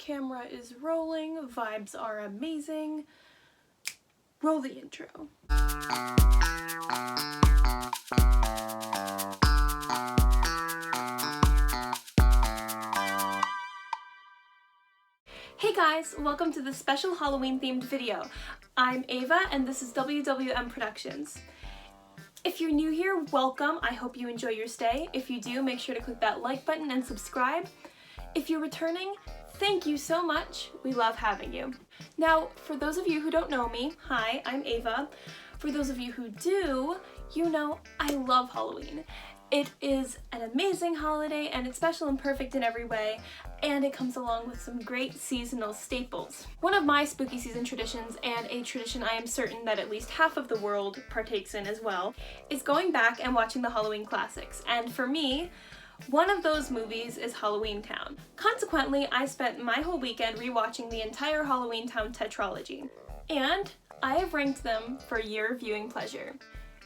Camera is rolling, vibes are amazing. Roll the intro. Hey guys, welcome to this special Halloween themed video. I'm Ava and this is WWM Productions. If you're new here, welcome. I hope you enjoy your stay. If you do, make sure to click that like button and subscribe. If you're returning, thank you so much. We love having you. Now, for those of you who don't know me, hi, I'm Ava. For those of you who do, you know I love Halloween. It is an amazing holiday and it's special and perfect in every way, and it comes along with some great seasonal staples. One of my spooky season traditions, and a tradition I am certain that at least half of the world partakes in as well, is going back and watching the Halloween classics. And for me, one of those movies is Halloweentown. Consequently, I spent my whole weekend rewatching the entire Halloweentown tetralogy, and I have ranked them for your viewing pleasure.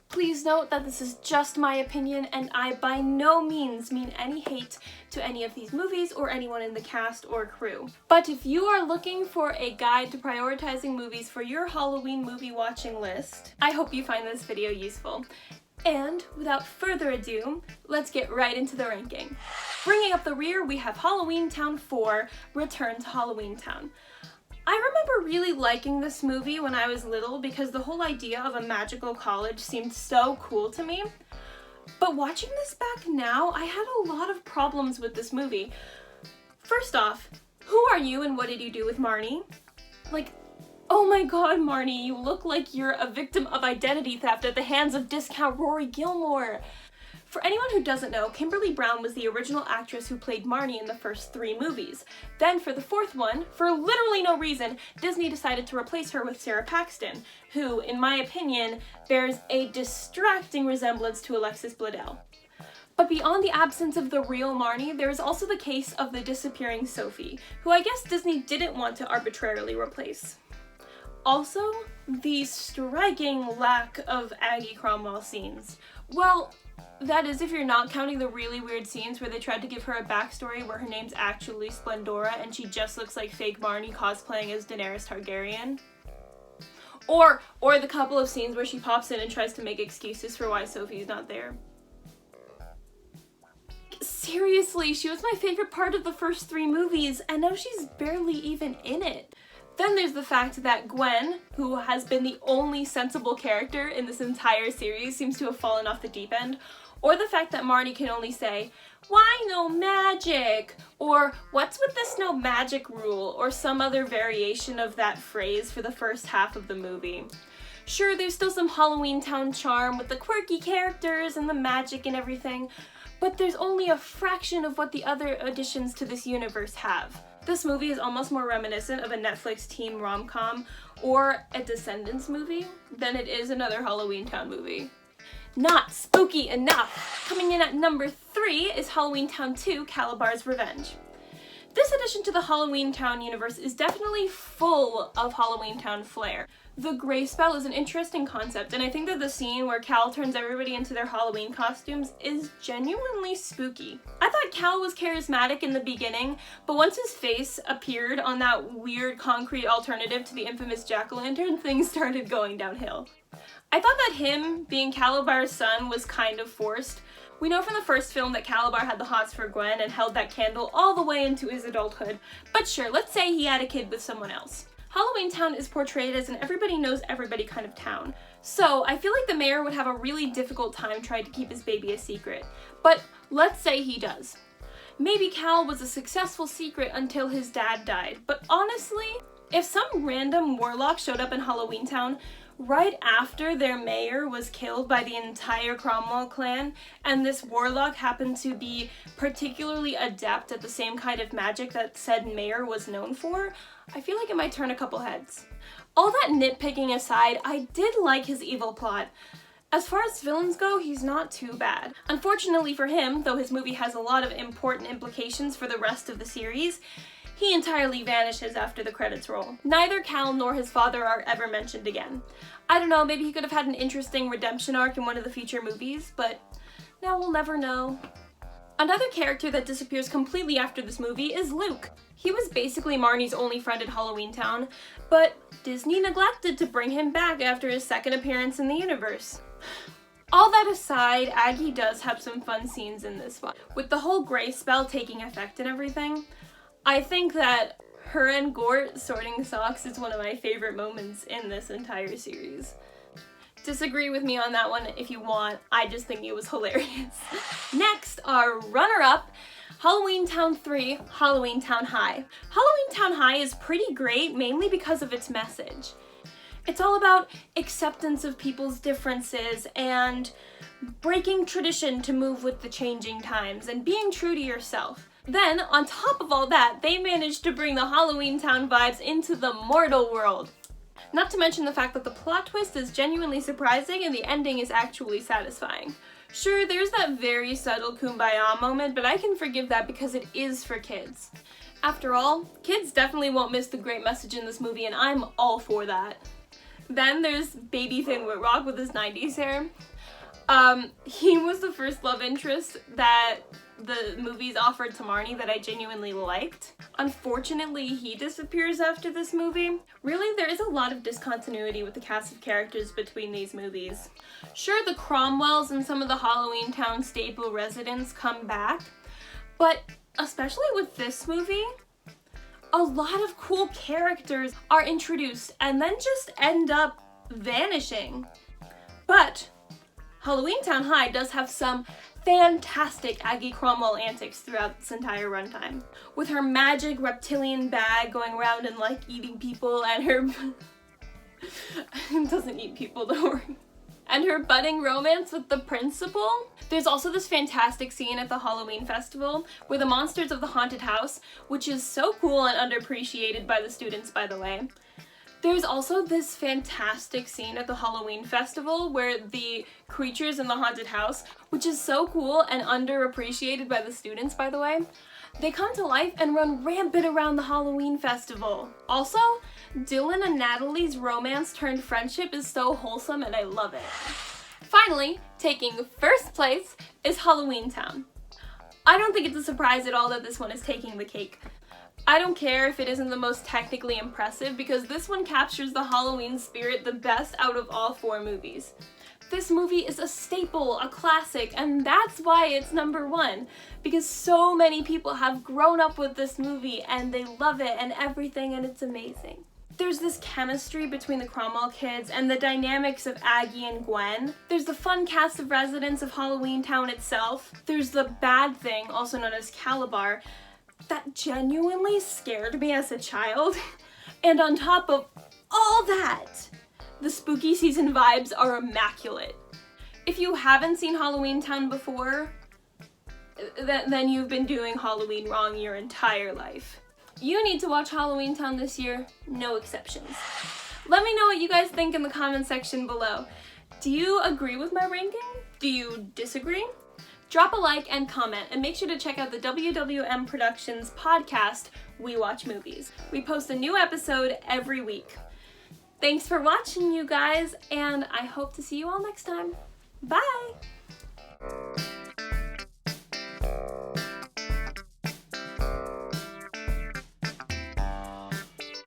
Please note that this is just my opinion, and I by no means mean any hate to any of these movies or anyone in the cast or crew. But if you are looking for a guide to prioritizing movies for your Halloween movie watching list, I hope you find this video useful. And without further ado, let's get right into the ranking. Bringing up the rear, we have Halloweentown 4, Return to Halloweentown. I remember really liking this movie when I was little because the whole idea of a magical college seemed so cool to me. But watching this back now, I had a lot of problems with this movie. First off, who are you and what did you do with Marnie? Like, oh my god, Marnie, you look like you're a victim of identity theft at the hands of discount Rory Gilmore. For anyone who doesn't know, Kimberly Brown was the original actress who played Marnie in the first 3 movies. Then for the 4th one, for literally no reason, Disney decided to replace her with Sarah Paxton, who, in my opinion, bears a distracting resemblance to Alexis Bledel. But beyond the absence of the real Marnie, there is also the case of the disappearing Sophie, who I guess Disney didn't want to arbitrarily replace. Also, the striking lack of Aggie Cromwell scenes. Well, that is if you're not counting the really weird scenes where they tried to give her a backstory where her name's actually Splendora and she just looks like fake Marnie cosplaying as Daenerys Targaryen. Or the couple of scenes where she pops in and tries to make excuses for why Sophie's not there. Seriously, she was my favorite part of the first 3 movies, and now she's barely even in it. Then there's the fact that Gwen, who has been the only sensible character in this entire series, seems to have fallen off the deep end. Or the fact that Marnie can only say, "Why no magic?" Or "What's with this no magic rule?" or some other variation of that phrase for the first half of the movie. Sure, there's still some Halloweentown charm with the quirky characters and the magic and everything, but there's only a fraction of what the other additions to this universe have. This movie is almost more reminiscent of a Netflix teen rom-com or a Descendants movie than it is another Halloweentown movie. Not spooky enough! Coming in at number 3 is Halloweentown 2, Calabar's Revenge. This addition to the Halloweentown universe is definitely full of Halloweentown flair. The gray spell is an interesting concept, and I think that the scene where Cal turns everybody into their Halloween costumes is genuinely spooky. I thought Cal was charismatic in the beginning, but once his face appeared on that weird concrete alternative to the infamous jack-o'-lantern, things started going downhill. I thought that him being Calabar's son was kind of forced. We know from the first film that Calabar had the hots for Gwen and held that candle all the way into his adulthood, but sure, let's say he had a kid with someone else. Halloweentown is portrayed as an everybody knows everybody kind of town, so I feel like the mayor would have a really difficult time trying to keep his baby a secret. But let's say he does. Maybe Cal was a successful secret until his dad died, but honestly, if some random warlock showed up in Halloweentown right after their mayor was killed by the entire Cromwell clan, and this warlock happened to be particularly adept at the same kind of magic that said mayor was known for, I feel like it might turn a couple heads. All that nitpicking aside, I did like his evil plot. As far as villains go, he's not too bad. Unfortunately for him, though his movie has a lot of important implications for the rest of the series, he entirely vanishes after the credits roll. Neither Cal nor his father are ever mentioned again. I don't know, maybe he could have had an interesting redemption arc in one of the future movies, but now we'll never know. Another character that disappears completely after this movie is Luke. He was basically Marnie's only friend at Halloweentown, but Disney neglected to bring him back after his second appearance in the universe. All that aside, Aggie does have some fun scenes in this one. With the whole gray spell taking effect and everything, I think that her and Gort sorting socks is one of my favorite moments in this entire series. Disagree with me on that one if you want, I just think it was hilarious. Next, our runner-up, Halloweentown 3, Halloweentown High. Halloweentown High is pretty great, mainly because of its message. It's all about acceptance of people's differences and breaking tradition to move with the changing times and being true to yourself. Then, on top of all that, they managed to bring the Halloweentown vibes into the mortal world. Not to mention the fact that the plot twist is genuinely surprising and the ending is actually satisfying. Sure, there's that very subtle kumbaya moment, but I can forgive that because it is for kids. After all, kids definitely won't miss the great message in this movie, and I'm all for that. Then there's Baby Finn Whitrock with his 90s hair. He was the first love interest that the movies offered to Marnie that I genuinely liked. Unfortunately, he disappears after this movie. Really, there is a lot of discontinuity with the cast of characters between these movies. Sure, the Cromwells and some of the Halloweentown staple residents come back, but especially with this movie, a lot of cool characters are introduced and then just end up vanishing. But Halloweentown High does have some fantastic Aggie Cromwell antics throughout this entire runtime. With her magic reptilian bag going around and like eating people, and her doesn't eat people, don't worry. And her budding romance with the principal. There's also this fantastic scene at the Halloween festival where the monsters of the haunted house, which is so cool and underappreciated by the students, by the way. There's also this fantastic scene at the Halloween festival where the creatures in the haunted house, which is so cool and underappreciated by the students, by the way, they come to life and run rampant around the Halloween festival. Also, Dylan and Natalie's romance turned friendship is so wholesome and I love it. Finally, taking first place is Halloweentown. I don't think it's a surprise at all that this one is taking the cake. I don't care if it isn't the most technically impressive because this one captures the Halloween spirit the best out of all 4 movies. This movie is a staple, a classic, and that's why it's #1, because so many people have grown up with this movie and they love it and everything, and it's amazing. There's this chemistry between the Cromwell kids and the dynamics of Aggie and Gwen. There's the fun cast of residents of Halloweentown itself. There's the bad thing, also known as Calabar, that genuinely scared me as a child. And on top of all that, the spooky season vibes are immaculate. If you haven't seen Halloweentown before, then you've been doing Halloween wrong your entire life. You need to watch Halloweentown this year, no exceptions. Let me know what you guys think in the comment section below. Do you agree with my ranking? Do you disagree? Drop a like and comment, and make sure to check out the WWM Productions podcast, We Watch Movies. We post a new episode every week. Thanks for watching, you guys, and I hope to see you all next time. Bye!